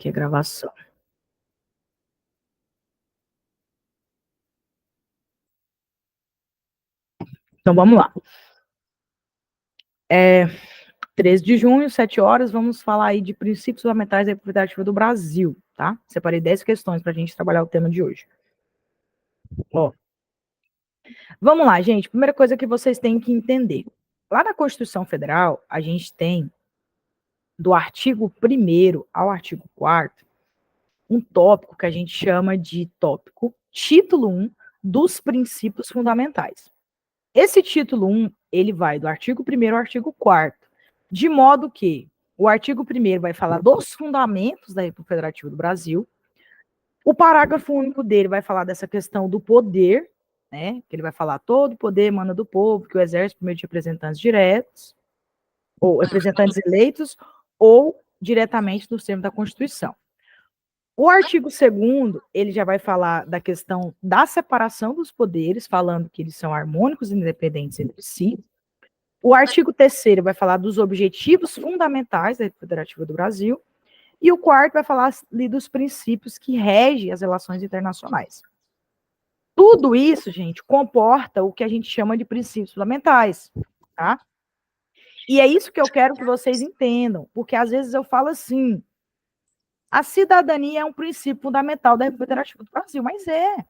aqui a gravação. Então, vamos lá. 13 de junho, 7 horas, vamos falar aí de princípios fundamentais da propriedade ativa do Brasil, tá? Separei 10 questões para a gente trabalhar o tema de hoje. Ó, vamos lá, gente. Primeira coisa que vocês têm que entender. Lá na Constituição Federal, a gente tem, do artigo 1º ao artigo 4º, um tópico que a gente chama de tópico título 1 dos princípios fundamentais. Esse título 1, ele vai do artigo 1º ao artigo 4º, de modo que o artigo 1º vai falar dos fundamentos da República Federativa do Brasil, o parágrafo único dele vai falar dessa questão do poder, né, que ele vai falar todo o poder emana do povo, que o exerce por meio de representantes diretos, ou representantes eleitos, ou diretamente nos termos da Constituição. O artigo 2º, ele já vai falar da questão da separação dos poderes, falando que eles são harmônicos e independentes entre si. O artigo 3º vai falar dos objetivos fundamentais da República Federativa do Brasil. E o 4º vai falar ali dos princípios que regem as relações internacionais. Tudo isso, gente, comporta o que a gente chama de princípios fundamentais, tá? E é isso que eu quero que vocês entendam, porque às vezes eu falo assim, a cidadania é um princípio fundamental da República Federativa do Brasil, mas é,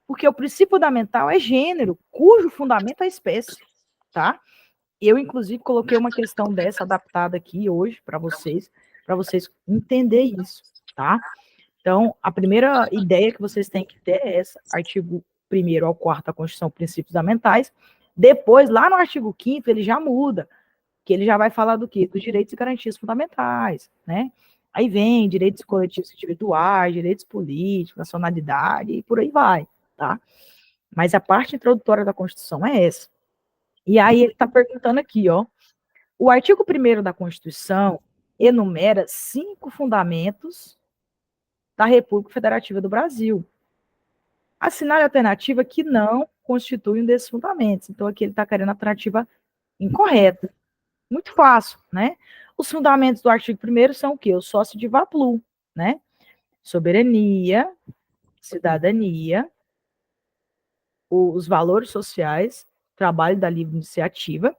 porque o princípio fundamental é gênero, cujo fundamento é a espécie, tá? Eu, inclusive, coloquei uma questão dessa adaptada aqui hoje para vocês entenderem isso, tá? Então, a primeira ideia que vocês têm que ter é essa, artigo 1º ao 4º da Constituição, princípios fundamentais. Depois, lá no artigo 5º, ele já muda, que ele já vai falar do quê? Dos direitos e garantias fundamentais, né? Aí vem direitos coletivos individuais, direitos políticos, nacionalidade, e por aí vai, tá? Mas a parte introdutória da Constituição é essa. E aí ele está perguntando aqui, ó, o artigo 1º da Constituição enumera 5 fundamentos da República Federativa do Brasil. Assinale a alternativa que não constitui um desses fundamentos. Então, aqui ele está querendo a alternativa incorreta. Muito fácil, né? Os fundamentos do artigo 1º são o quê? O sócio de Vaplu, né? Soberania, cidadania, os valores sociais, trabalho da livre iniciativa,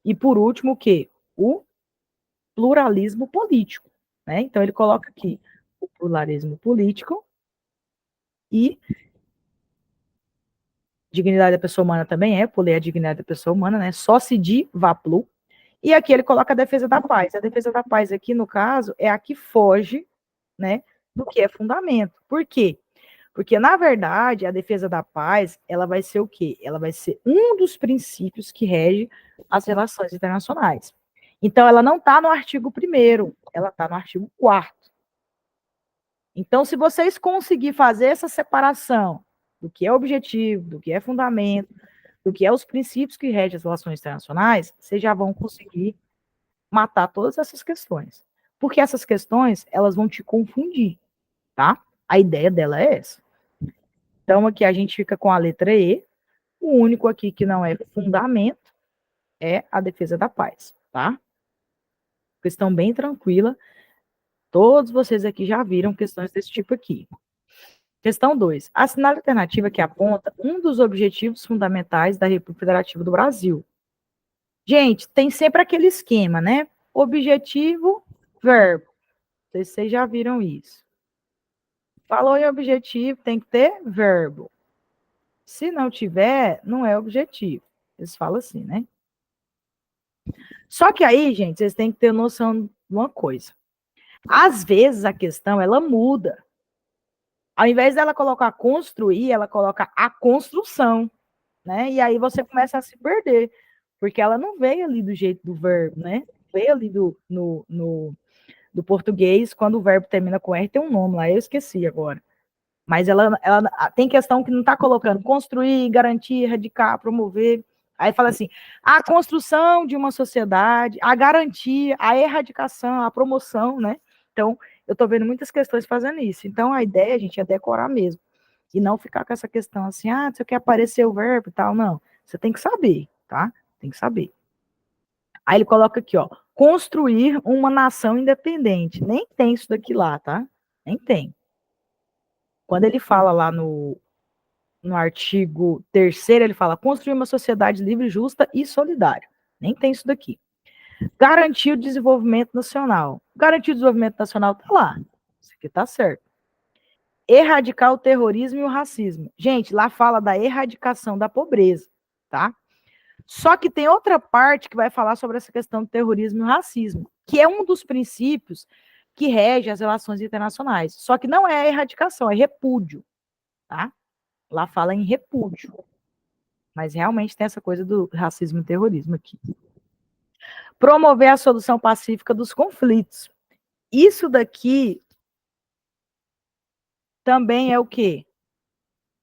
e por último, o quê? O pluralismo político, né? Então, ele coloca aqui o pluralismo político e dignidade da pessoa humana também por lei a dignidade da pessoa humana, né? Só se de Vaplu. E aqui ele coloca a defesa da paz. A defesa da paz aqui, no caso, é a que foge, né, do que é fundamento. Por quê? Porque, na verdade, a defesa da paz, ela vai ser o quê? Ela vai ser um dos princípios que rege as relações internacionais. Então, ela não está no artigo 1º, ela está no artigo 4º. Então, se vocês conseguirem fazer essa separação do que é objetivo, do que é fundamento, do que é os princípios que regem as relações internacionais, vocês já vão conseguir matar todas essas questões. Porque essas questões, elas vão te confundir, tá? A ideia dela é essa. Então, aqui a gente fica com a letra E. O único aqui que não é fundamento é a defesa da paz, tá? Questão bem tranquila. Todos vocês aqui já viram questões desse tipo aqui. Questão 2. Assinale a alternativa que aponta um dos objetivos fundamentais da República Federativa do Brasil. Gente, tem sempre aquele esquema, né? Objetivo, verbo. Vocês já viram isso. Falou em objetivo, tem que ter verbo. Se não tiver, não é objetivo. Eles falam assim, né? Só que aí, gente, vocês têm que ter noção de uma coisa. Às vezes a questão, ela muda. Ao invés dela colocar construir, ela coloca a construção, né? E aí você começa a se perder, porque ela não veio ali do jeito do verbo, né? Veio ali do português, quando o verbo termina com R, tem um nome lá, eu esqueci agora. Mas ela tem questão que não está colocando construir, garantir, erradicar, promover. Aí fala assim, a construção de uma sociedade, a garantia, a erradicação, a promoção, né? Então, eu estou vendo muitas questões fazendo isso. Então, a ideia, gente, é decorar mesmo. E não ficar com essa questão assim, você quer aparecer o verbo e tal. Não, você tem que saber, tá? Tem que saber. Aí ele coloca aqui, ó, construir uma nação independente. Nem tem isso daqui lá, tá? Nem tem. Quando ele fala lá no artigo 3º, ele fala construir uma sociedade livre, justa e solidária. Nem tem isso daqui. Garantir o desenvolvimento nacional. Garantir o desenvolvimento nacional tá lá. Isso aqui tá certo. Erradicar o terrorismo e o racismo. Gente, lá fala da erradicação da pobreza, tá? Só que tem outra parte que vai falar sobre essa questão do terrorismo e o racismo, que é um dos princípios que rege as relações internacionais. Só que não é a erradicação, é repúdio, tá? Lá fala em repúdio. Mas realmente tem essa coisa do racismo e terrorismo aqui. Promover a solução pacífica dos conflitos. Isso daqui também é o quê?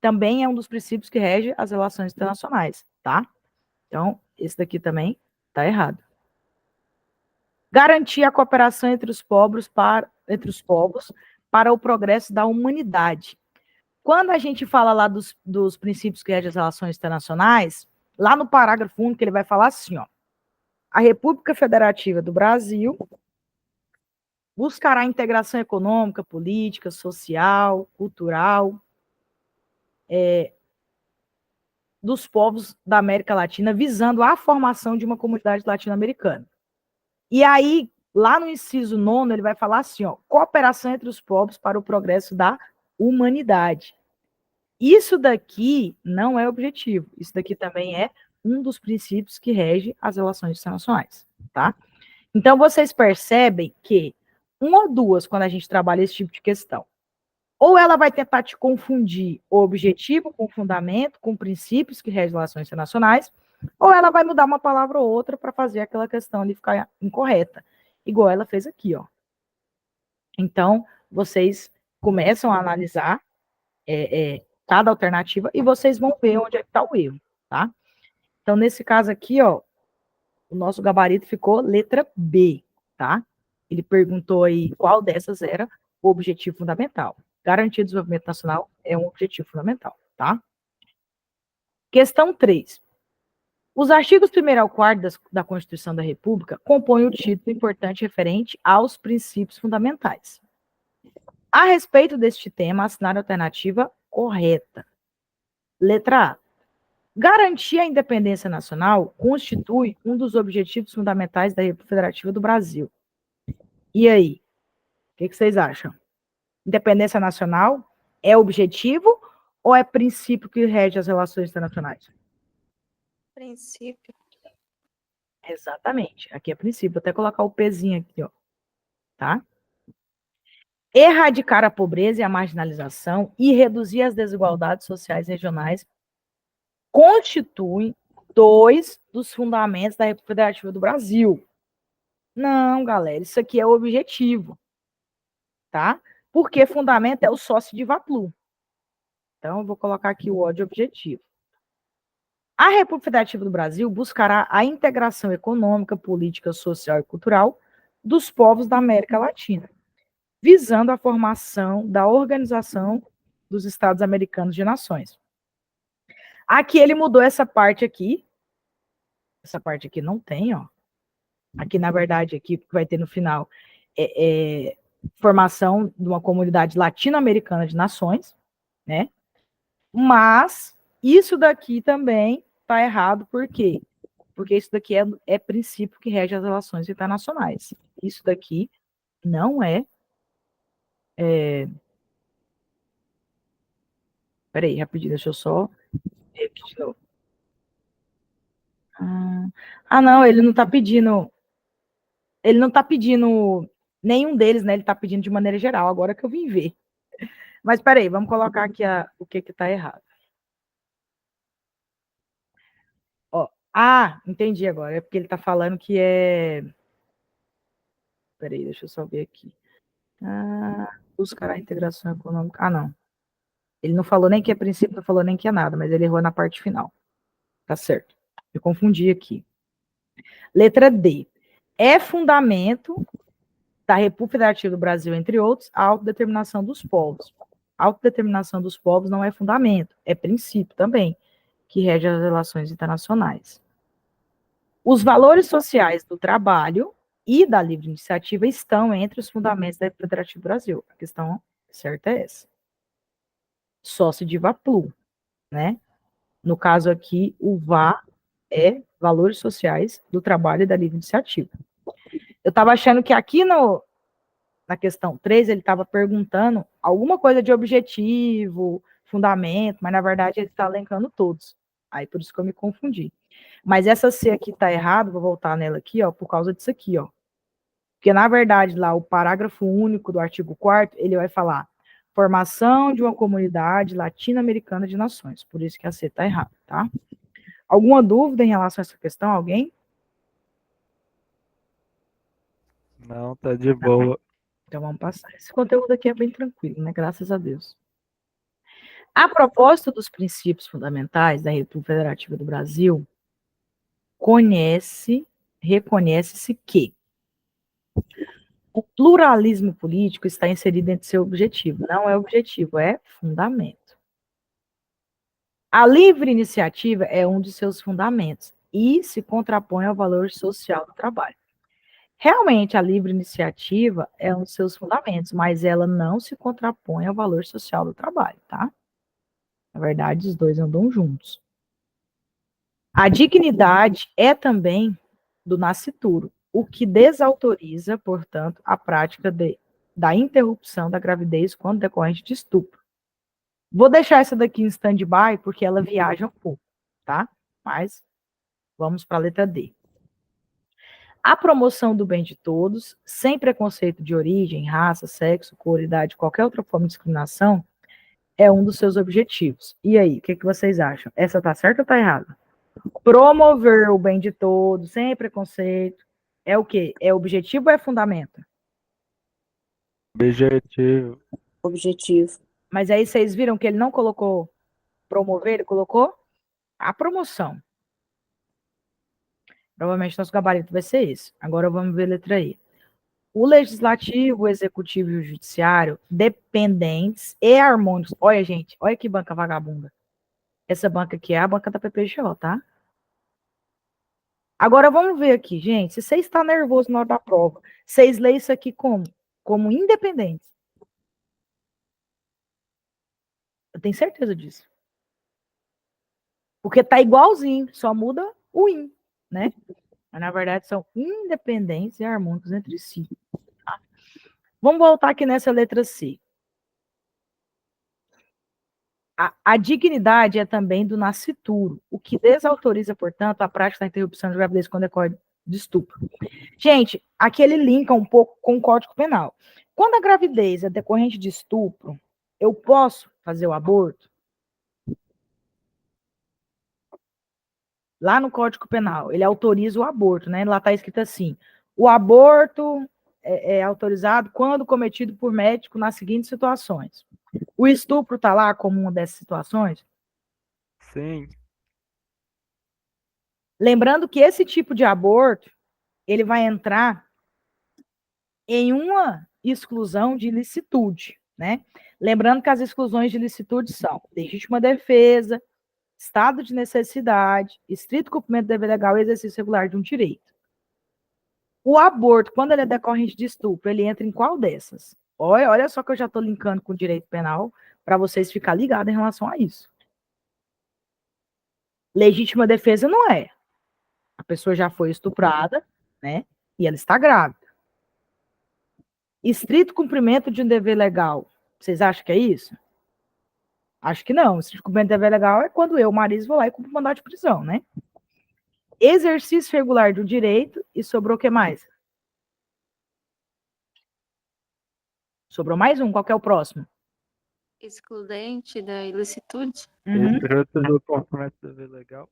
Também é um dos princípios que rege as relações internacionais, tá? Então, esse daqui também tá errado. Garantir a cooperação entre os povos para o progresso da humanidade. Quando a gente fala lá dos princípios que regem as relações internacionais, lá no parágrafo único ele vai falar assim, ó, a República Federativa do Brasil buscará a integração econômica, política, social, cultural dos povos da América Latina, visando a formação de uma comunidade latino-americana. E aí, lá no inciso 9º, ele vai falar assim, ó, cooperação entre os povos para o progresso da humanidade. Isso daqui não é objetivo, isso daqui também é um dos princípios que rege as relações internacionais, tá? Então, vocês percebem que uma ou duas, quando a gente trabalha esse tipo de questão, ou ela vai tentar te confundir o objetivo com o fundamento, com princípios que regem as relações internacionais, ou ela vai mudar uma palavra ou outra para fazer aquela questão ali ficar incorreta, igual ela fez aqui, ó. Então, vocês começam a analisar cada alternativa e vocês vão ver onde é que está o erro, tá? Então, nesse caso aqui, ó, o nosso gabarito ficou letra B, tá? Ele perguntou aí qual dessas era o objetivo fundamental. Garantir o desenvolvimento nacional é um objetivo fundamental, tá? Questão 3. Os artigos 1º ao 4º da Constituição da República compõem o título importante referente aos princípios fundamentais. A respeito deste tema, assinar a alternativa correta. Letra A. Garantir a independência nacional constitui um dos objetivos fundamentais da República Federativa do Brasil. E aí? O que vocês acham? Independência nacional é objetivo ou é princípio que rege as relações internacionais? Princípio. Exatamente. Aqui é princípio. Vou até colocar o pezinho aqui, ó. Tá? Erradicar a pobreza e a marginalização e reduzir as desigualdades sociais e regionais constituem 2 dos fundamentos da República Federativa do Brasil. Não, galera, isso aqui é o objetivo, tá? Porque fundamento é o sócio de Vaplu. Então, eu vou colocar aqui o O de objetivo. A República Federativa do Brasil buscará a integração econômica, política, social e cultural dos povos da América Latina, visando a formação da Organização dos Estados Americanos de Nações. Aqui ele mudou essa parte aqui. Essa parte aqui não tem, ó. Aqui, na verdade, aqui vai ter no final formação de uma comunidade latino-americana de nações, né? Mas isso daqui também está errado, por quê? Porque isso daqui é princípio que rege as relações internacionais. Isso daqui não é. Peraí, rapidinho, deixa eu só repetir de novo. Não, ele não está pedindo. Ele não está pedindo nenhum deles, né? Ele está pedindo de maneira geral, agora que eu vim ver. Mas peraí, vamos colocar aqui o que está errado. Ó, entendi agora. É porque ele está falando que é. Peraí, deixa eu só ver aqui. Buscar a integração econômica. Não. Ele não falou nem que é princípio, não falou nem que é nada, mas ele errou na parte final. Tá certo. Eu confundi aqui. Letra D. É fundamento da República Federativa do Brasil, entre outros, a autodeterminação dos povos. A autodeterminação dos povos não é fundamento, é princípio também, que rege as relações internacionais. Os valores sociais do trabalho e da livre iniciativa estão entre os fundamentos da República Federativa do Brasil. A questão certa é essa. Sócio de VAPLU, né? No caso aqui, o VA é Valores Sociais do Trabalho e da Livre Iniciativa. Eu estava achando que aqui na questão 3 ele estava perguntando alguma coisa de objetivo, fundamento, mas na verdade ele está elencando todos. Aí por isso que eu me confundi. Mas essa C aqui está errada, vou voltar nela aqui, ó, por causa disso aqui, ó. Porque, na verdade, lá o parágrafo único do artigo 4º, ele vai falar formação de uma comunidade latino-americana de nações. Por isso que a C está errada, tá? Alguma dúvida em relação a essa questão? Alguém? Não, tá de boa. Então vamos passar. Esse conteúdo aqui é bem tranquilo, né? Graças a Deus. A propósito dos princípios fundamentais da República Federativa do Brasil, reconhece-se que o pluralismo político está inserido entre seu objetivo. Não é objetivo, é fundamento. A livre iniciativa é um de seus fundamentos e se contrapõe ao valor social do trabalho. Realmente, a livre iniciativa é um de seus fundamentos, mas ela não se contrapõe ao valor social do trabalho, tá? Na verdade, os dois andam juntos. A dignidade é também do nascituro, o que desautoriza, portanto, a prática da interrupção da gravidez quando decorrente de estupro. Vou deixar essa daqui em stand-by, porque ela viaja um pouco, tá? Mas vamos para a letra D. A promoção do bem de todos, sem preconceito de origem, raça, sexo, cor, idade, qualquer outra forma de discriminação, é um dos seus objetivos. E aí, o que vocês acham? Essa tá certa ou tá errada? Promover o bem de todos, sem preconceito, é o quê? É objetivo ou é fundamento? Objetivo. Objetivo. Mas aí vocês viram que ele não colocou promover, ele colocou a promoção. Provavelmente nosso gabarito vai ser esse. Agora vamos ver a letra E. O legislativo, o executivo e o judiciário, dependentes e harmônicos. Olha, gente, olha que banca vagabunda. Essa banca aqui é a banca da PPGO, tá? Agora vamos ver aqui, gente. Se você está nervoso na hora da prova, vocês leem isso aqui como? Como independentes. Eu tenho certeza disso. Porque tá igualzinho, só muda o in, né? Mas na verdade são independentes e harmônicos entre si. Tá? Vamos voltar aqui nessa letra C. A dignidade é também do nascituro, o que desautoriza, portanto, a prática da interrupção de gravidez quando decorre de estupro. Gente, aqui ele linka um pouco com o Código Penal. Quando a gravidez é decorrente de estupro, eu posso fazer o aborto? Lá no Código Penal, ele autoriza o aborto, né? Lá está escrito assim: o aborto é autorizado quando cometido por médico nas seguintes situações. O estupro está lá como uma dessas situações? Sim. Lembrando que esse tipo de aborto, ele vai entrar em uma exclusão de ilicitude, né? Lembrando que as exclusões de ilicitude são legítima defesa, estado de necessidade, estrito cumprimento do dever legal e exercício regular de um direito. O aborto, quando ele é decorrente de estupro, ele entra em qual dessas? Olha só que eu já estou linkando com o direito penal para vocês ficarem ligados em relação a isso. Legítima defesa não é. A pessoa já foi estuprada, né? E ela está grávida. Estrito cumprimento de um dever legal. Vocês acham que é isso? Acho que não. Estrito cumprimento de dever legal é quando eu, Marisa, vou lá e cumpro o mandado de prisão, né? Exercício regular do direito e sobrou o que mais? Sobrou mais um. Qual que é o próximo? Excludente da ilicitude. Uhum. Estrito do cumprimento do dever legal.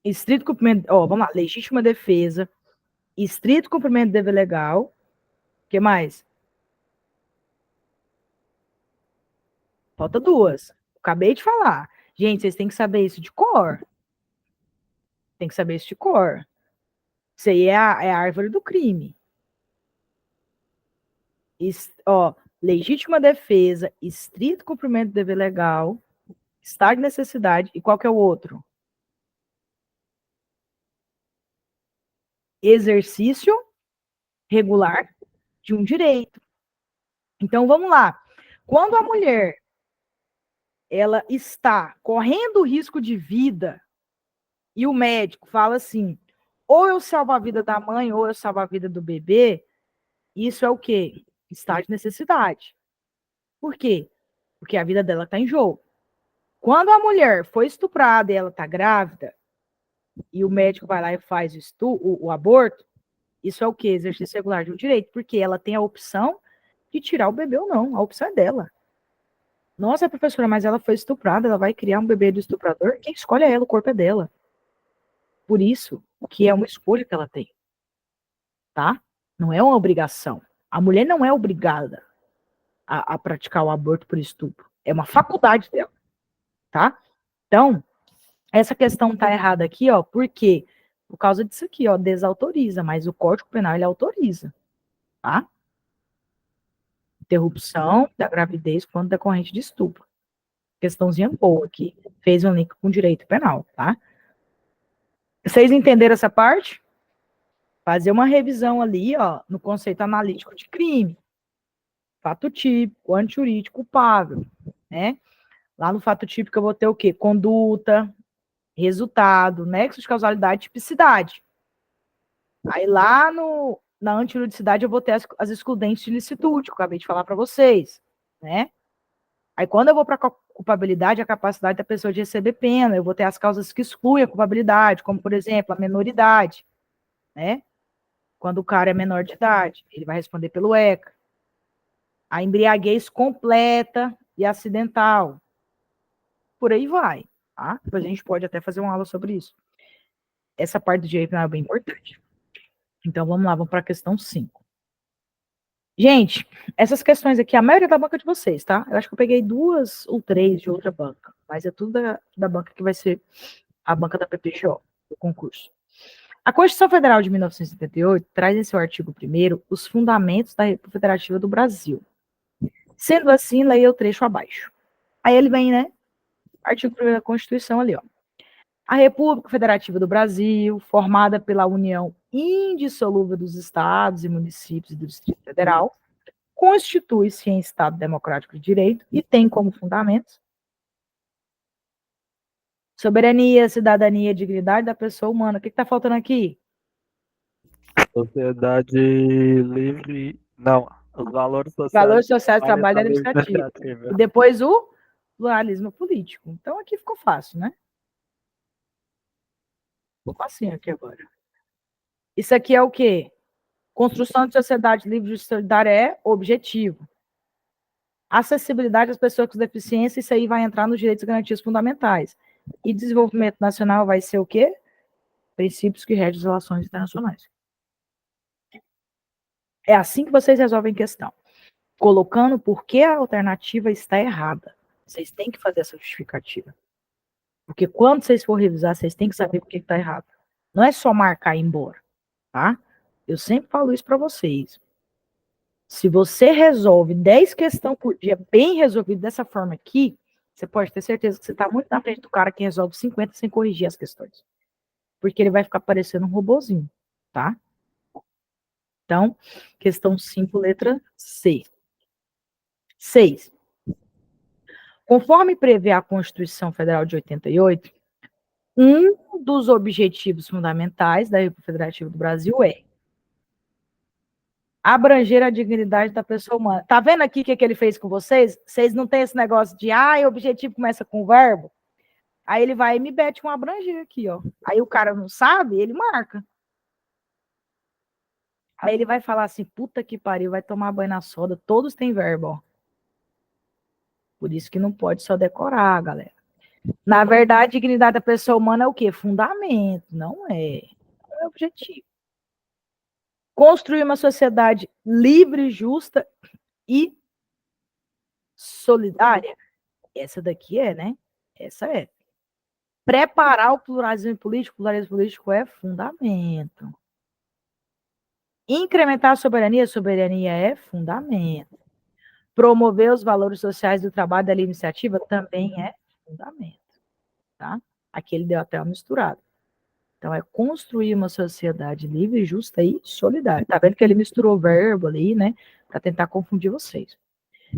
Estrito cumprimento. Ó, vamos lá. Legítima defesa. Estrito cumprimento do dever legal. O que mais? Falta duas. Acabei de falar. Gente, vocês têm que saber isso de cor. Tem que saber isso de cor. Isso aí é a árvore do crime. Ó, legítima defesa, estrito cumprimento do dever legal, estado de necessidade, e qual que é o outro? Exercício regular de um direito. Então, vamos lá. Quando a mulher ela está correndo risco de vida e o médico fala assim, ou eu salvo a vida da mãe ou eu salvo a vida do bebê, isso é o quê? Estado de necessidade. Por quê? Porque a vida dela está em jogo. Quando a mulher foi estuprada e ela está grávida, e o médico vai lá e faz o aborto, isso é o quê? Exercício regular de um direito, porque ela tem a opção de tirar o bebê ou não, a opção é dela. Nossa, professora, mas ela foi estuprada, ela vai criar um bebê do estuprador? Quem escolhe é ela, o corpo é dela. Por isso que é uma escolha que ela tem, tá? Não é uma obrigação. A mulher não é obrigada a praticar o aborto por estupro. É uma faculdade dela, tá? Então, essa questão tá errada aqui, ó, por quê? Por causa disso aqui, ó, desautoriza, mas o Código Penal, ele autoriza, tá? Interrupção da gravidez quando decorrente de estupro. Questãozinha boa aqui. Fez um link com direito penal, tá? Vocês entenderam essa parte? Fazer uma revisão ali, ó, no conceito analítico de crime. Fato típico, antijurídico, culpável, né? Lá no fato típico eu vou ter o quê? Conduta, resultado, nexo de causalidade, tipicidade. Aí lá na antijudicidade eu vou ter as excludentes de licitude, que eu acabei de falar para vocês, né? Aí quando eu vou para a culpabilidade, a capacidade da pessoa de receber pena, eu vou ter as causas que excluem a culpabilidade, como, por exemplo, a menoridade, né? Quando o cara é menor de idade, ele vai responder pelo ECA. A embriaguez completa e acidental. Por aí vai, tá? Depois a gente pode até fazer uma aula sobre isso. Essa parte do direito penal é bem importante. Então, vamos lá, vamos para a questão 5. Gente, essas questões aqui, a maioria da banca de vocês, tá? Eu acho que eu peguei 2 ou 3 de outra banca, mas é tudo da banca que vai ser a banca da PPGO, do concurso. A Constituição Federal de 1978 traz em seu artigo 1º os fundamentos da República Federativa do Brasil. Sendo assim, leia o trecho abaixo. Aí ele vem, né? Artigo 1º da Constituição ali, ó. A República Federativa do Brasil, formada pela união indissolúvel dos estados e municípios e do Distrito Federal, constitui-se em Estado democrático de direito e tem como fundamentos soberania, cidadania e dignidade da pessoa humana. O que está faltando aqui? Sociedade livre. Não, os valores sociais. Valores sociais do trabalho administrativo. E depois o pluralismo político. Então aqui ficou fácil, né? Ficou facinho aqui agora. Isso aqui é o quê? Construção de sociedade livre e solidária é objetivo. Acessibilidade às pessoas com deficiência, isso aí vai entrar nos direitos e garantias fundamentais. E desenvolvimento nacional vai ser o quê? Princípios que regem as relações internacionais. É assim que vocês resolvem questão. Colocando por que a alternativa está errada. Vocês têm que fazer essa justificativa. Porque quando vocês for revisar, vocês têm que saber por que está errado. Não é só marcar e ir embora, tá? Eu sempre falo isso para vocês. Se você resolve 10 questões por dia bem resolvido dessa forma aqui, você pode ter certeza que você está muito na frente do cara que resolve 50 sem corrigir as questões. Porque ele vai ficar parecendo um robozinho, tá? Então, questão 5, letra C. 6. Conforme prevê a Constituição Federal de 88, um dos objetivos fundamentais da República Federativa do Brasil é abranger a dignidade da pessoa humana. Tá vendo aqui o que ele fez com vocês? Vocês não têm esse negócio de, o objetivo começa com o verbo? Aí ele vai e me mete um abranger aqui, ó. Aí o cara não sabe, ele marca. Aí ele vai falar assim, puta que pariu, vai tomar banho na soda, todos têm verbo, ó. Por isso que não pode só decorar, galera. Na verdade, a dignidade da pessoa humana é o quê? Fundamento, não é. Não é objetivo. Construir uma sociedade livre, justa e solidária. Essa daqui é, né? Essa é. Preparar o pluralismo político é fundamento. Incrementar a soberania é fundamento. Promover os valores sociais do trabalho da iniciativa também é fundamento, tá? Aqui ele deu até uma misturada. Então, é construir uma sociedade livre, justa e solidária. Tá vendo que ele misturou verbo ali, né? Para tentar confundir vocês.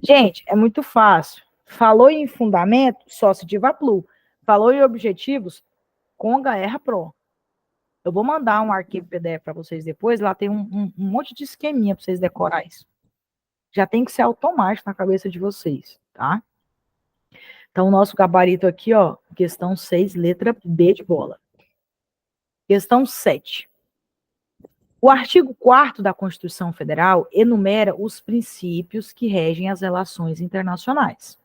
Gente, é muito fácil. Falou em fundamento, sócio de Vaplu. Falou em objetivos, Conga Erra Pro. Eu vou mandar um arquivo PDF para vocês depois. Lá tem um monte de esqueminha para vocês decorar isso. Já tem que ser automático na cabeça de vocês, tá? Então, o nosso gabarito aqui, ó, questão 6, letra B de bola. Questão 7. O artigo 4º da Constituição Federal enumera os princípios que regem as relações internacionais.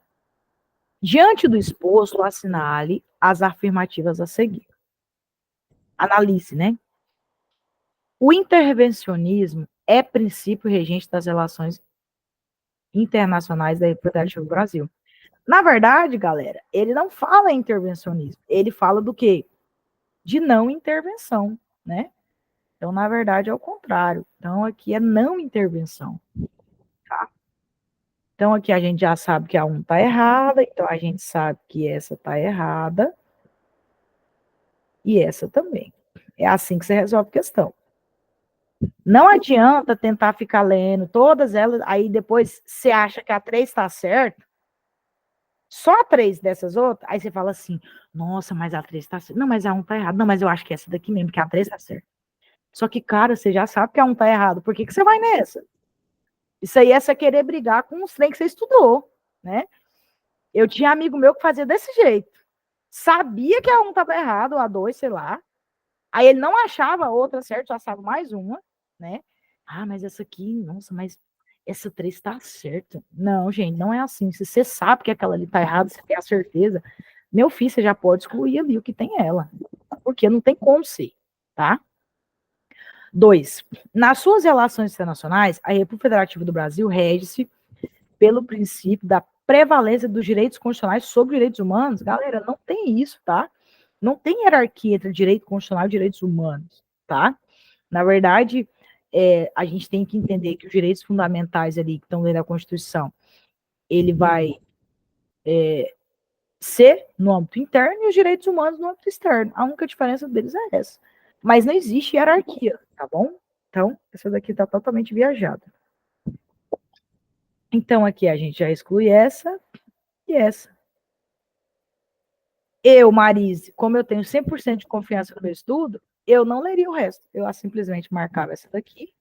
Diante do exposto, assinale as afirmativas a seguir. Analise, né? O intervencionismo é princípio regente das relações internacionais da República do Brasil. Na verdade, galera, ele não fala em intervencionismo, ele fala do quê? De não intervenção, né? Então, na verdade, é o contrário. Então, aqui é não intervenção, tá? Então, aqui a gente já sabe que a 1 está errada, então a gente sabe que essa está errada e essa também. É assim que você resolve a questão. Não adianta tentar ficar lendo todas elas, aí depois você acha que a 3 está certa, só a 3 dessas outras, aí você fala assim, nossa, mas a 3 está certa. Não, mas a 1 está errada. Não, mas eu acho que essa daqui mesmo, que a 3 está certa. Só que, cara, você já sabe que a 1 está errado. Por que você vai nessa? Isso aí é você querer brigar com os trem que você estudou, né? Eu tinha amigo meu que fazia desse jeito. Sabia que a 1 estava errada, ou a 2, sei lá. Aí ele não achava a outra certa, só achava mais uma, né? Ah, mas essa aqui, nossa, mas essa 3 está certa. Não, gente, não é assim. Se você sabe que aquela ali está errada, você tem a certeza, meu filho, você já pode excluir ali o que tem ela. Porque não tem como ser, tá? 2. Nas suas relações internacionais, a República Federativa do Brasil rege-se pelo princípio da prevalência dos direitos constitucionais sobre direitos humanos. Galera, não tem isso, tá? Não tem hierarquia entre direito constitucional e direitos humanos, tá? Na verdade, a gente tem que entender que os direitos fundamentais ali que estão dentro da Constituição, ele vai ser no âmbito interno e os direitos humanos no âmbito externo. A única diferença deles é essa. Mas não existe hierarquia, tá bom? Então, essa daqui está totalmente viajada. Então, aqui a gente já exclui essa e essa. Eu, Marise, como eu tenho 100% de confiança no meu estudo, eu não leria o resto. Eu simplesmente marcava essa daqui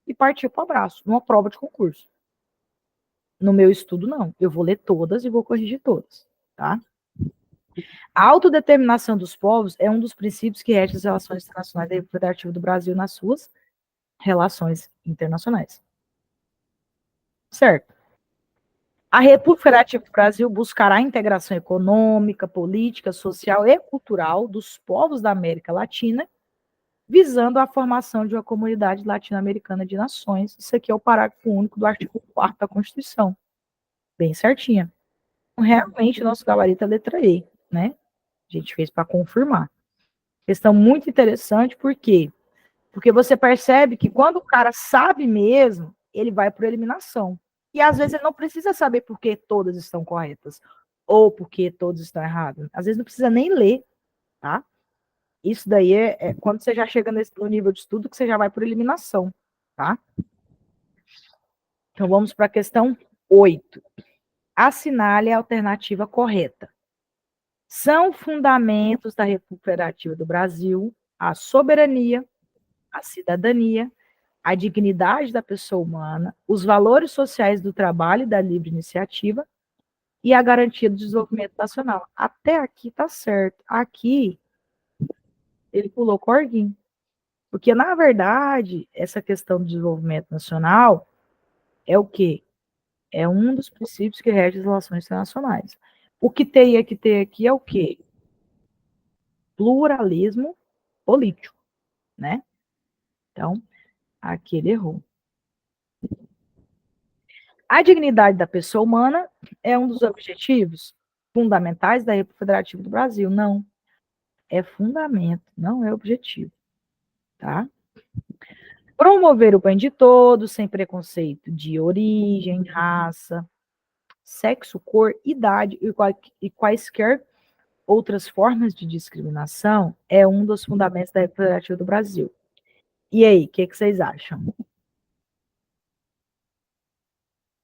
e partia para o abraço, numa prova de concurso. No meu estudo, não. Eu vou ler todas e vou corrigir todas, tá? A autodeterminação dos povos é um dos princípios que regem as relações internacionais da República Federativa do Brasil nas suas relações internacionais. Certo? A República Federativa do Brasil buscará a integração econômica, política, social e cultural dos povos da América Latina, visando a formação de uma comunidade latino-americana de nações. Isso aqui é o parágrafo único do artigo 4º da Constituição. Bem certinha. Realmente, o nosso gabarito é a letra E, né? A gente fez para confirmar. Questão muito interessante, por quê? Porque você percebe que quando o cara sabe mesmo, ele vai por eliminação. E às vezes ele não precisa saber por que todas estão corretas, ou por que todas estão erradas. Às vezes não precisa nem ler, tá? Isso daí é quando você já chega no nível de estudo que você já vai por eliminação, tá? Então vamos para a questão 8. Assinale a alternativa correta. São fundamentos da República Federativa do Brasil a soberania, a cidadania, a dignidade da pessoa humana, os valores sociais do trabalho e da livre iniciativa e a garantia do desenvolvimento nacional. Até aqui tá certo. Aqui ele pulou corguinho. Porque, na verdade, essa questão do desenvolvimento nacional é o quê? É um dos princípios que rege as relações internacionais. O que teria que ter aqui é o quê? Pluralismo político, né? Então, aqui ele errou. A dignidade da pessoa humana é um dos objetivos fundamentais da República Federativa do Brasil. Não. É fundamento, não é objetivo. Tá? Promover o bem de todos, sem preconceito de origem, raça, sexo, cor, idade e quaisquer outras formas de discriminação é um dos fundamentos da República Federativa do Brasil. E aí, o que vocês acham?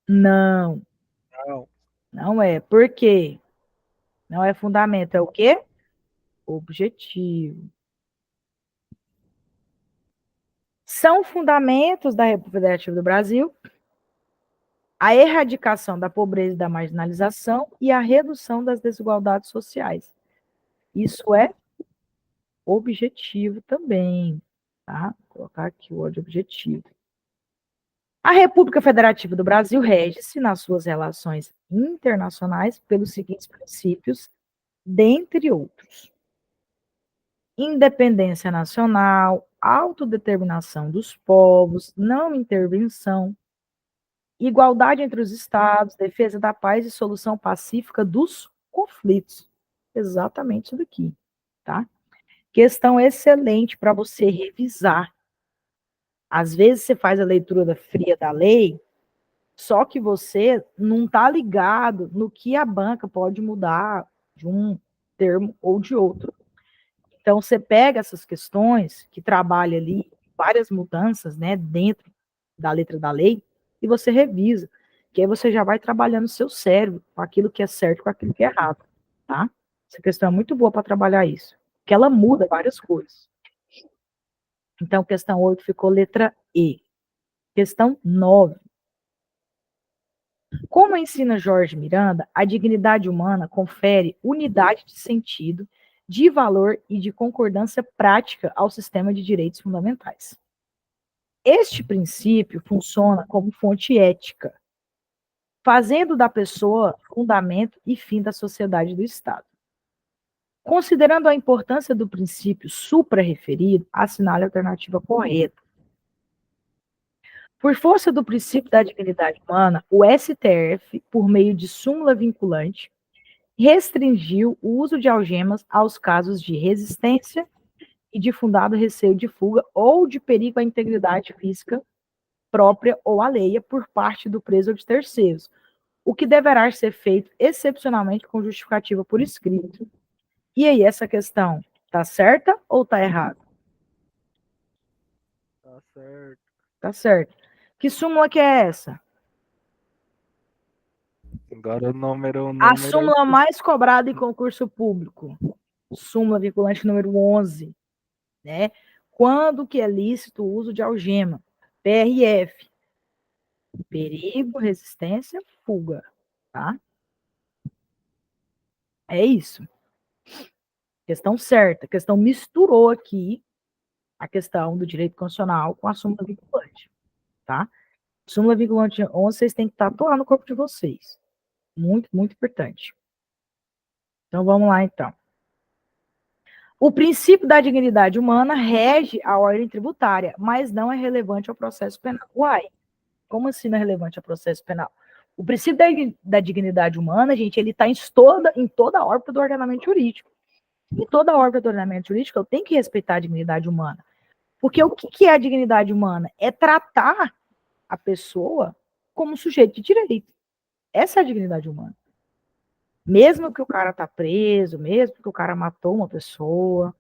Não. Não é. Por quê? Não é fundamento, é o quê? Objetivo. São fundamentos da República Federativa do Brasil a erradicação da pobreza e da marginalização e a redução das desigualdades sociais. Isso é objetivo também, tá? Vou colocar aqui o objetivo. A República Federativa do Brasil rege-se nas suas relações internacionais pelos seguintes princípios, dentre outros: independência nacional, autodeterminação dos povos, não intervenção, igualdade entre os estados, defesa da paz e solução pacífica dos conflitos. Exatamente isso daqui, tá? Questão excelente para você revisar. Às vezes você faz a leitura fria da lei, só que você não está ligado no que a banca pode mudar de um termo ou de outro. Então, você pega essas questões, que trabalha ali várias mudanças, né, dentro da letra da lei, e você revisa, que aí você já vai trabalhando o seu cérebro com aquilo que é certo, com aquilo que é errado, tá? Essa questão é muito boa para trabalhar isso, porque ela muda várias coisas. Então, questão 8 ficou letra E. Questão 9. Como ensina Jorge Miranda, a dignidade humana confere unidade de sentido, de valor e de concordância prática ao sistema de direitos fundamentais. Este princípio funciona como fonte ética, fazendo da pessoa fundamento e fim da sociedade e do Estado. Considerando a importância do princípio supra-referido, assinale a alternativa correta. Por força do princípio da dignidade humana, o STF, por meio de súmula vinculante, restringiu o uso de algemas aos casos de resistência e de fundado receio de fuga ou de perigo à integridade física própria ou alheia por parte do preso ou de terceiros, o que deverá ser feito excepcionalmente com justificativa por escrito. E aí, essa questão tá certa ou tá errada? Tá certo. Tá certo. Que súmula que é essa? Agora o número. A súmula mais cobrada em concurso público. Súmula vinculante número 11. Né? Quando que é lícito o uso de algema? PRF. Perigo, resistência, fuga. Tá? É isso. Questão certa. A questão misturou aqui a questão do direito constitucional com a súmula vinculante. Tá? Súmula vinculante 11, vocês têm que tatuar no corpo de vocês. Muito, muito importante. Então, vamos lá, então. O princípio da dignidade humana rege a ordem tributária, mas não é relevante ao processo penal. Uai, como assim não é relevante ao processo penal? O princípio da dignidade humana, gente, ele está em toda a órbita do ordenamento jurídico. Em toda a órbita do ordenamento jurídico, eu tenho que respeitar a dignidade humana. Porque o que é a dignidade humana? É tratar a pessoa como sujeito de direito. Essa é a dignidade humana. Mesmo que o cara tá preso, mesmo que o cara matou uma pessoa,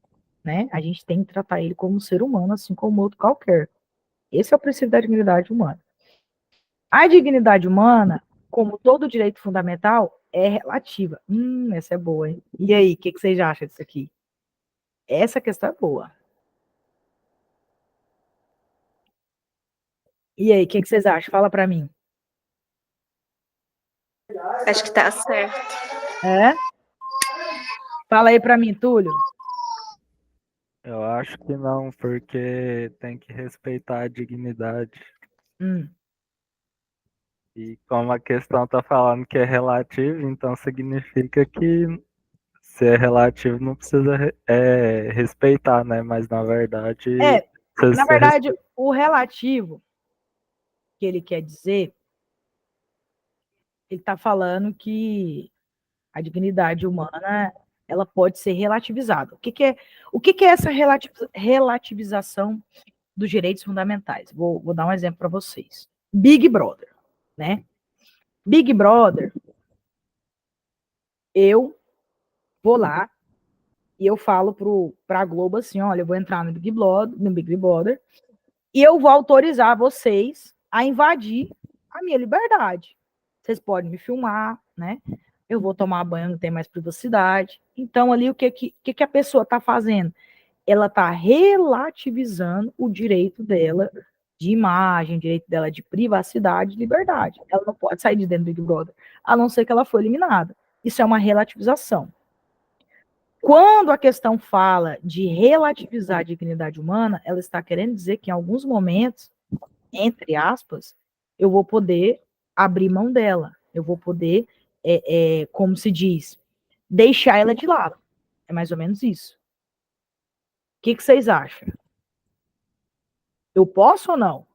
né? A gente tem que tratar ele como um ser humano, assim como outro qualquer. Esse é o princípio da dignidade humana. A dignidade humana, como todo direito fundamental, é relativa. Essa é boa, hein? E aí, o que vocês acham disso aqui? Essa questão é boa. E aí, o que vocês acham? Fala para mim. Acho que tá certo. É? Fala aí para mim, Túlio. Eu acho que não, porque tem que respeitar a dignidade. E como a questão tá falando que é relativo, então significa que se é relativo não precisa respeitar, né? Mas na verdade, precisa Na ser verdade, o relativo que ele quer dizer, ele está falando que a dignidade humana ela pode ser relativizada. O que é essa relativização dos direitos fundamentais? Vou dar um exemplo para vocês. Big Brother, né? Big Brother, eu vou lá e eu falo para a Globo assim, olha, eu vou entrar no Big Brother e eu vou autorizar vocês a invadir a minha liberdade. Vocês podem me filmar, né? Eu vou tomar banho, não tem mais privacidade. Então, ali, o que a pessoa está fazendo? Ela está relativizando o direito dela de imagem, o direito dela de privacidade e liberdade. Ela não pode sair de dentro do Big Brother, a não ser que ela foi eliminada. Isso é uma relativização. Quando a questão fala de relativizar a dignidade humana, ela está querendo dizer que em alguns momentos, entre aspas, eu vou poder abrir mão dela, eu vou poder, como se diz, deixar ela de lado. É mais ou menos isso. O que vocês acham? Eu posso ou não?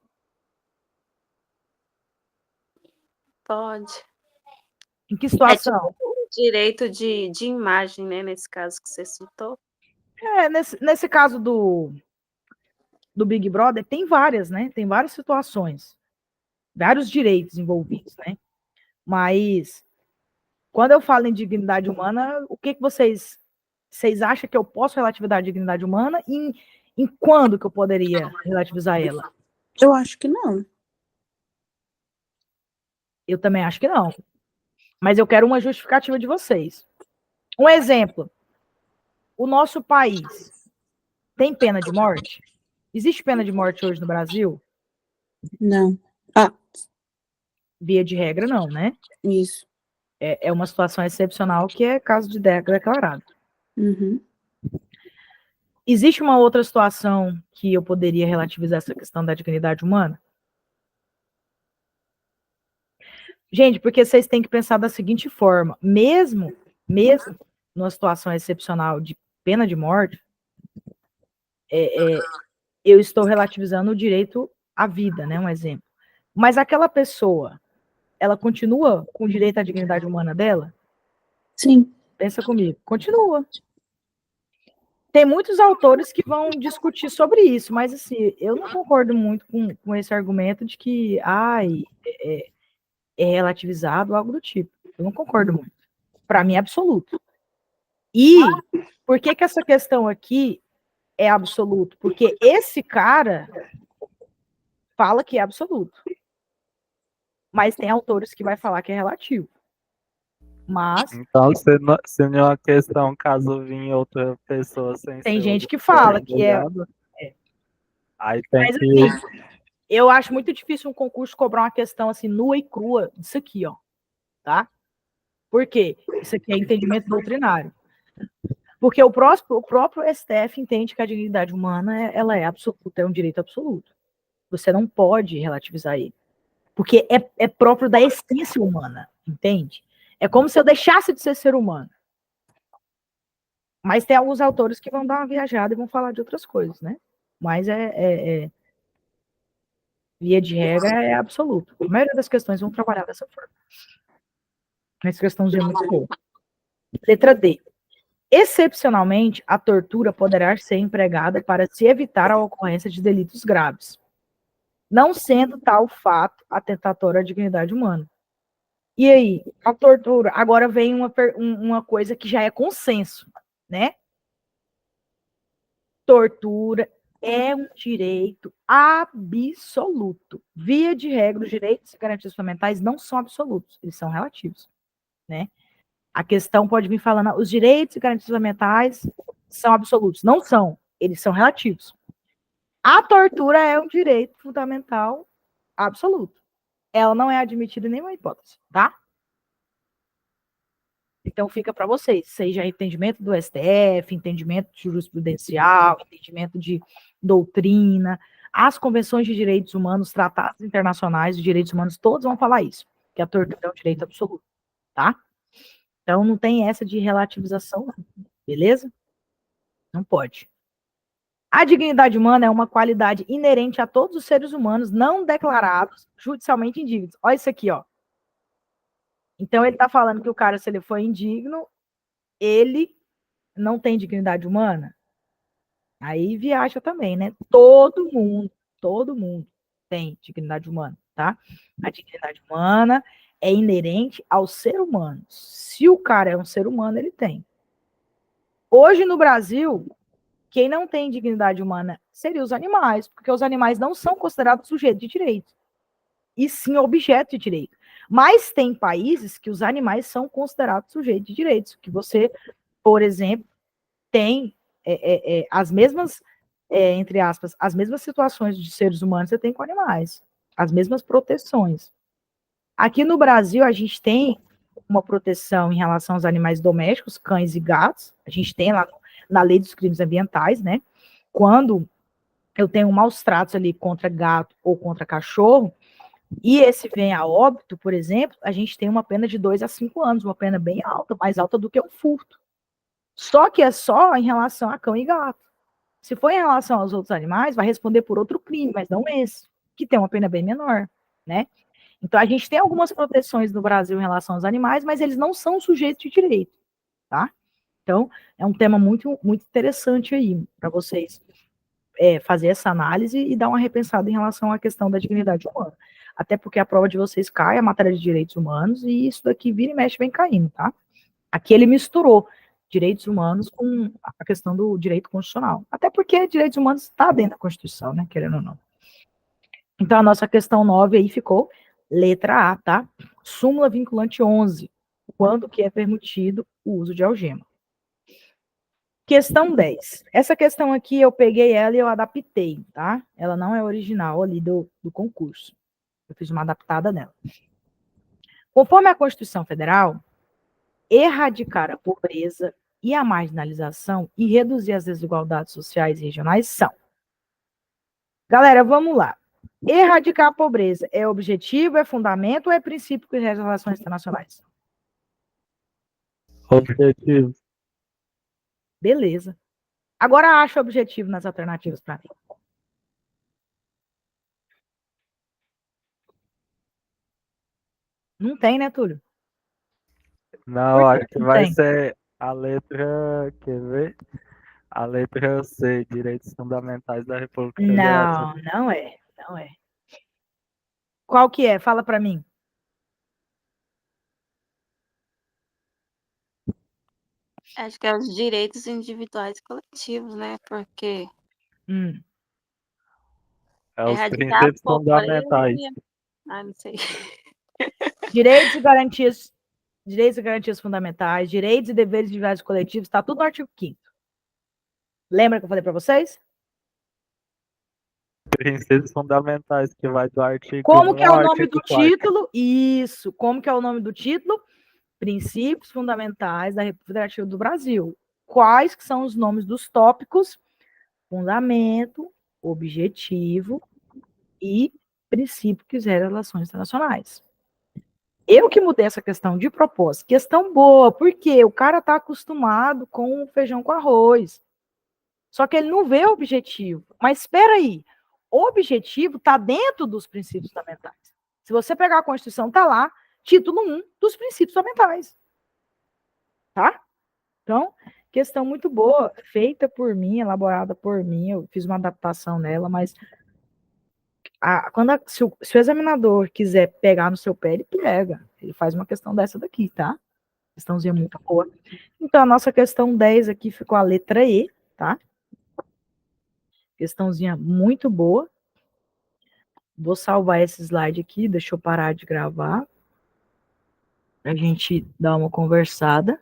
Pode. Em que situação? Tipo, direito de imagem, né? Nesse caso que você citou. Nesse caso do Big Brother, tem várias, né? Tem várias situações, vários direitos envolvidos, né? Mas quando eu falo em dignidade humana, o que vocês acham que eu posso relativizar a dignidade humana e em quando que eu poderia relativizar ela? Eu acho que não. Eu também acho que não. Mas eu quero uma justificativa de vocês. Um exemplo. O nosso país tem pena de morte? Existe pena de morte hoje no Brasil? Não. Via de regra, não, né? Isso. É uma situação excepcional que é caso de declarado. Uhum. Existe uma outra situação que eu poderia relativizar essa questão da dignidade humana? Gente, porque vocês têm que pensar da seguinte forma, mesmo numa situação excepcional de pena de morte, eu estou relativizando o direito à vida, né? Um exemplo. Mas aquela pessoa, ela continua com o direito à dignidade humana dela? Sim. Pensa comigo. Continua. Tem muitos autores que vão discutir sobre isso, mas assim, eu não concordo muito com esse argumento de que é relativizado, algo do tipo. Eu não concordo muito. Para mim é absoluto. E por que essa questão aqui é absoluto? Porque esse cara fala que é absoluto. Mas tem autores que vai falar que é relativo. Mas então, se não é uma questão caso vir outra pessoa sem tem ser gente que fala que aí tem mas, que... assim, eu acho muito difícil um concurso cobrar uma questão assim nua e crua disso aqui, ó, tá? Por quê? Isso aqui é entendimento doutrinário. Porque o próprio STF entende que a dignidade humana ela é absoluta, é um direito absoluto. Você não pode relativizar ele. Porque é próprio da essência humana, entende? É como se eu deixasse de ser humano. Mas tem alguns autores que vão dar uma viajada e vão falar de outras coisas, né? Mas via de regra, é absoluto. A maioria das questões vão trabalhar dessa forma. Essa questãozinha é muito boa. Letra D. Excepcionalmente, a tortura poderá ser empregada para se evitar a ocorrência de delitos graves, não sendo tal fato atentatório à dignidade humana. E aí, a tortura, agora vem uma coisa que já é consenso, né? Tortura é um direito absoluto. Via de regra, os direitos e garantias fundamentais não são absolutos, eles são relativos, né? A questão pode vir falando, os direitos e garantias fundamentais são absolutos. Não são, eles são relativos. A tortura é um direito fundamental absoluto. Ela não é admitida em nenhuma hipótese, tá? Então fica para vocês, seja entendimento do STF, entendimento jurisprudencial, entendimento de doutrina, as convenções de direitos humanos, tratados internacionais de direitos humanos, todos vão falar isso, que a tortura é um direito absoluto, tá? Então não tem essa de relativização, não, beleza? Não pode. A dignidade humana é uma qualidade inerente a todos os seres humanos não declarados judicialmente indignos. Olha isso aqui, ó. Então ele está falando que o cara, se ele for indigno, ele não tem dignidade humana. Aí viaja também, né? Todo mundo tem dignidade humana, tá? A dignidade humana é inerente ao ser humano. Se o cara é um ser humano, ele tem. Hoje no Brasil, quem não tem dignidade humana seriam os animais, porque os animais não são considerados sujeitos de direito, e sim objeto de direito. Mas tem países que os animais são considerados sujeitos de direitos, que você, por exemplo, tem as mesmas, entre aspas, as mesmas situações de seres humanos você tem com animais, as mesmas proteções. Aqui no Brasil, a gente tem uma proteção em relação aos animais domésticos, cães e gatos, a gente tem lá na lei dos crimes ambientais, né? Quando eu tenho maus tratos ali contra gato ou contra cachorro, e esse vem a óbito, por exemplo, a gente tem uma pena de 2 a 5 anos, uma pena bem alta, mais alta do que um furto. Só que é só em relação a cão e gato. Se for em relação aos outros animais, vai responder por outro crime, mas não esse, que tem uma pena bem menor, né? Então, a gente tem algumas proteções no Brasil em relação aos animais, mas eles não são sujeitos de direito, tá? Então, é um tema muito, muito interessante aí para vocês fazer essa análise e dar uma repensada em relação à questão da dignidade humana. Até porque a prova de vocês cai a matéria de direitos humanos e isso daqui vira e mexe vem caindo, tá? Aqui ele misturou direitos humanos com a questão do direito constitucional. Até porque direitos humanos está dentro da Constituição, né? Querendo ou não. Então, a nossa questão 9 aí ficou letra A, tá? Súmula vinculante 11. Quando que é permitido o uso de algema? Questão 10. Essa questão aqui eu peguei ela e eu adaptei, tá? Ela não é original ali do concurso. Eu fiz uma adaptada nela. Conforme a Constituição Federal, erradicar a pobreza e a marginalização e reduzir as desigualdades sociais e regionais são. Galera, vamos lá. Erradicar a pobreza é objetivo, é fundamento ou é princípio que rege as relações internacionais? Objetivo. Beleza. Agora acha objetivo nas alternativas para mim. Não tem, né, Túlio? Não, Por que acho que não vai tem? ser a letra, quer ver? A letra C, Direitos Fundamentais da República Federativa. Não, não é. Não é. Qual que é? Fala para mim. Acho que é os direitos individuais e coletivos, né? Porque É os erradicar a princípios pobreza. fundamentais. Não sei. Direitos e garantias fundamentais, direitos e deveres individuais e coletivos, está tudo no artigo 5º. Lembra que eu falei para vocês? Princípios fundamentais, que vai do artigo Como que 1 é ao o nome do artigo 4º. título? Isso. Como que é o nome do título? Princípios Fundamentais da República Federativa do Brasil. Quais que são os nomes dos tópicos? Fundamento, objetivo e princípio que gera relações internacionais. Eu que mudei essa questão de propósito. Questão boa, porque o cara está acostumado com o feijão com arroz. Só que ele não vê o objetivo. Mas espera aí, o objetivo está dentro dos princípios fundamentais. Se você pegar a Constituição, está lá, título 1 dos princípios fundamentais. Tá? Então, questão muito boa, feita por mim, elaborada por mim, eu fiz uma adaptação nela, mas se o examinador quiser pegar no seu pé, ele pega. Ele faz uma questão dessa daqui, tá? Questãozinha muito boa. Então, a nossa questão 10 aqui ficou a letra E, tá? Questãozinha muito boa. Vou salvar esse slide aqui, deixa eu parar de gravar. Pra gente dar uma conversada.